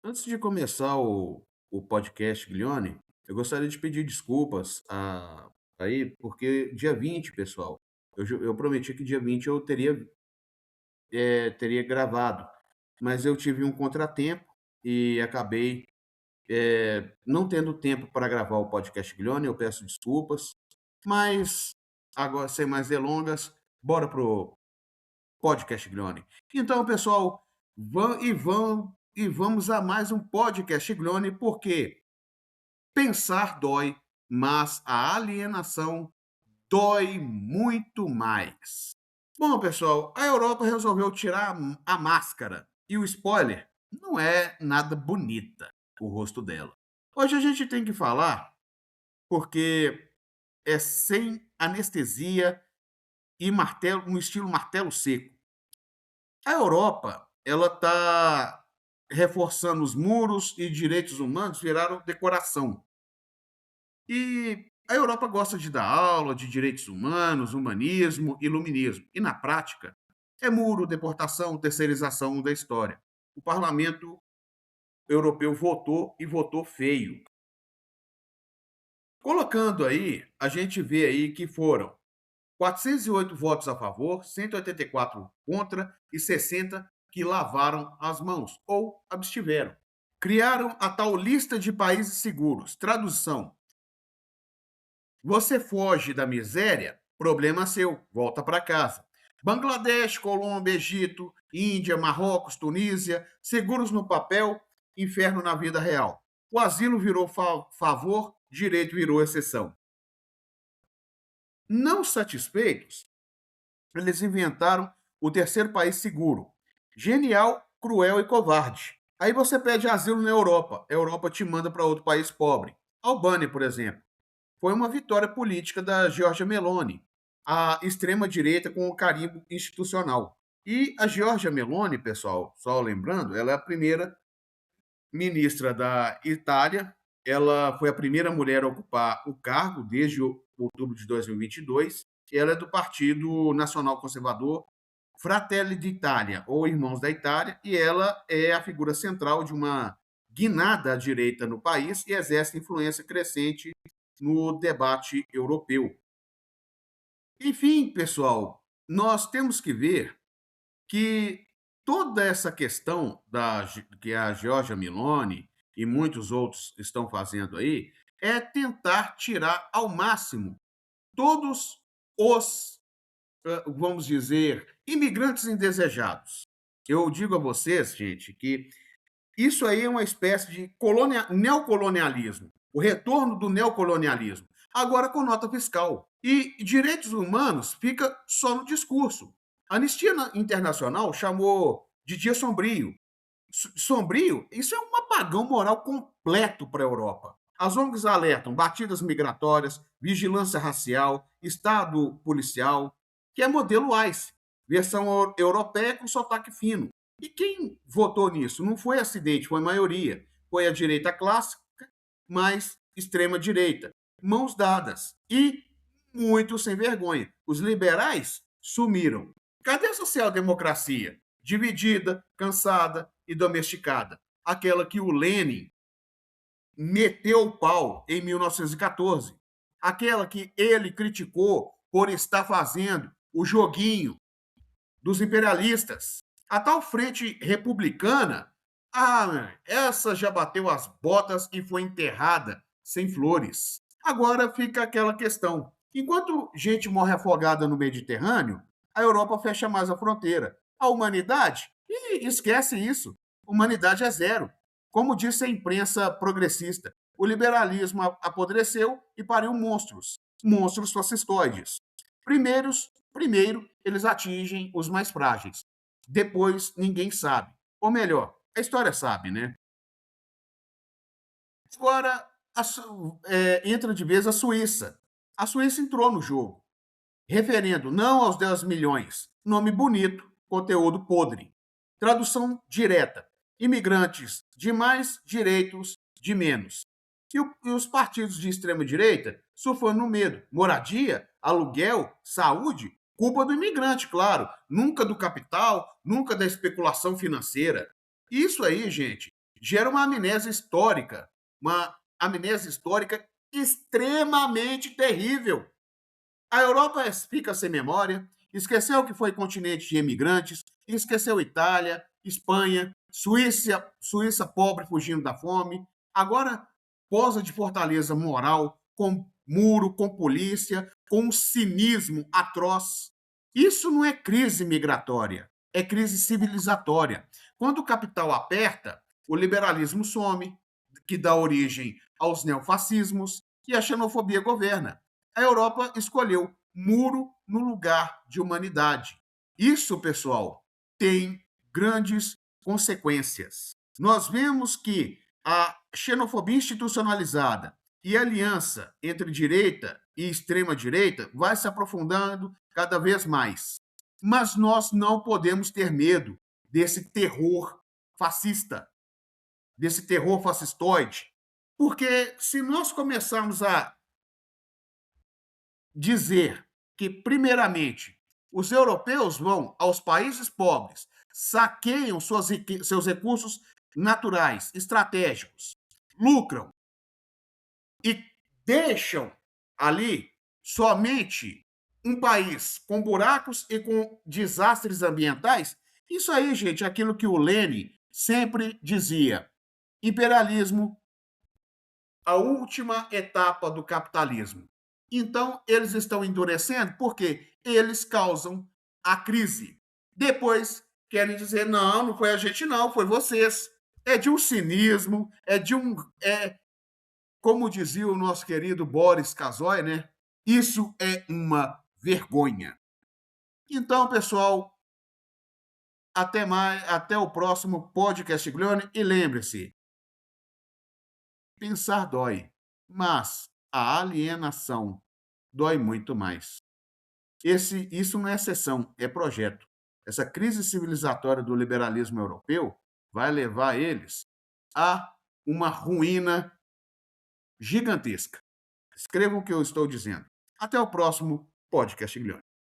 Antes de começar o podcast, Guilhone, eu gostaria de pedir desculpas aí, porque dia 20, pessoal, eu prometi que dia 20 eu teria gravado, mas eu tive um contratempo e acabei não tendo tempo para gravar o podcast, Guilhone. Eu peço desculpas, mas agora, sem mais delongas, bora pro podcast, Glione. Então, pessoal, vamos a mais um podcast, Glione, porque pensar dói, mas a alienação dói muito mais. Bom, pessoal, a Europa resolveu tirar a máscara e o spoiler não é nada bonita o rosto dela. Hoje a gente tem que falar porque é sem anestesia e martelo, no estilo martelo seco. A Europa, ela está reforçando os muros e direitos humanos viraram decoração. E a Europa gosta de dar aula de direitos humanos, humanismo, iluminismo. E na prática, é muro, deportação, terceirização da história. O parlamento europeu votou e votou feio. Colocando aí, a gente vê aí que foram 408 votos a favor, 184 contra e 60 que lavaram as mãos ou abstiveram. Criaram a tal lista de países seguros. Tradução: você foge da miséria, problema seu, volta para casa. Bangladesh, Colômbia, Egito, Índia, Marrocos, Tunísia, seguros no papel, inferno na vida real. O asilo virou favor, direito virou exceção. Não satisfeitos, eles inventaram o terceiro país seguro. Genial, cruel e covarde. Aí você pede asilo na Europa. A Europa te manda para outro país pobre. Albânia, por exemplo. Foi uma vitória política da Giorgia Meloni, a extrema-direita com o carimbo institucional. E a Giorgia Meloni, pessoal, só lembrando, ela é a primeira ministra da Itália. Ela foi a primeira mulher a ocupar o cargo desde outubro de 2022. Ela é do Partido Nacional Conservador Fratelli d'Italia, ou Irmãos da Itália, e ela é a figura central de uma guinada à direita no país e exerce influência crescente no debate europeu. Enfim, pessoal, nós temos que ver que toda essa questão que a Giorgia Meloni e muitos outros estão fazendo aí é tentar tirar ao máximo todos os, vamos dizer, imigrantes indesejados. Eu digo a vocês, gente, que isso aí é uma espécie de neocolonialismo, o retorno do neocolonialismo, agora com nota fiscal. E direitos humanos fica só no discurso. A Anistia Internacional chamou de dia sombrio. Sombrio, isso é um apagão moral completo para a Europa. As ONGs alertam batidas migratórias, vigilância racial, Estado policial, que é modelo ICE, versão europeia com sotaque fino. E quem votou nisso? Não foi acidente, foi maioria. Foi a direita clássica, mais extrema-direita. Mãos dadas. E muito sem vergonha. Os liberais sumiram. Cadê a social-democracia? Dividida, cansada e domesticada. Aquela que o Lenin meteu o pau em 1914. Aquela que ele criticou por estar fazendo o joguinho dos imperialistas. A tal frente republicana, essa já bateu as botas e foi enterrada sem flores. Agora fica aquela questão. Enquanto gente morre afogada no Mediterrâneo, a Europa fecha mais a fronteira. A humanidade, esquece isso. Humanidade é zero. Como disse a imprensa progressista, o liberalismo apodreceu e pariu monstros, monstros fascistoides. Primeiro, eles atingem os mais frágeis. Depois, ninguém sabe. Ou melhor, a história sabe, né? Agora, entra de vez a Suíça. A Suíça entrou no jogo. Referendo não aos 10 milhões. Nome bonito, conteúdo podre. Tradução direta. Imigrantes de mais, direitos de menos. E os partidos de extrema-direita surfando no medo. Moradia, aluguel, saúde, culpa do imigrante, claro. Nunca do capital, nunca da especulação financeira. Isso aí, gente, gera uma amnésia histórica extremamente terrível. A Europa fica sem memória, esqueceu que foi continente de imigrantes, esqueceu Itália, Espanha, Suíça pobre fugindo da fome. Agora posa de fortaleza moral, com muro, com polícia, com um cinismo atroz. Isso não é crise migratória, é crise civilizatória. Quando o capital aperta, o liberalismo some, que dá origem aos neofascismos, e a xenofobia governa. A Europa escolheu muro no lugar de humanidade. Isso, pessoal, tem grandes consequências. Nós vemos que a xenofobia institucionalizada e a aliança entre direita e extrema-direita vai se aprofundando cada vez mais. Mas nós não podemos ter medo desse terror fascista, desse terror fascistoide, porque se nós começarmos a dizer que, primeiramente, os europeus vão aos países pobres, saqueiam seus recursos naturais, estratégicos, lucram e deixam ali somente um país com buracos e com desastres ambientais. Isso aí, gente, é aquilo que o Lenin sempre dizia: imperialismo, a última etapa do capitalismo. Então, eles estão endurecendo porque eles causam a crise. Depois, querem dizer, não, não foi a gente não, foi vocês. É de um cinismo, como dizia o nosso querido Boris Casoy, né? Isso é uma vergonha. Então, pessoal, até mais, até o próximo podcast Glione. E lembre-se, pensar dói, mas a alienação dói muito mais. Isso não é exceção, é projeto. Essa crise civilizatória do liberalismo europeu vai levar eles a uma ruína gigantesca. Escrevam o que eu estou dizendo. Até o próximo podcast Glione.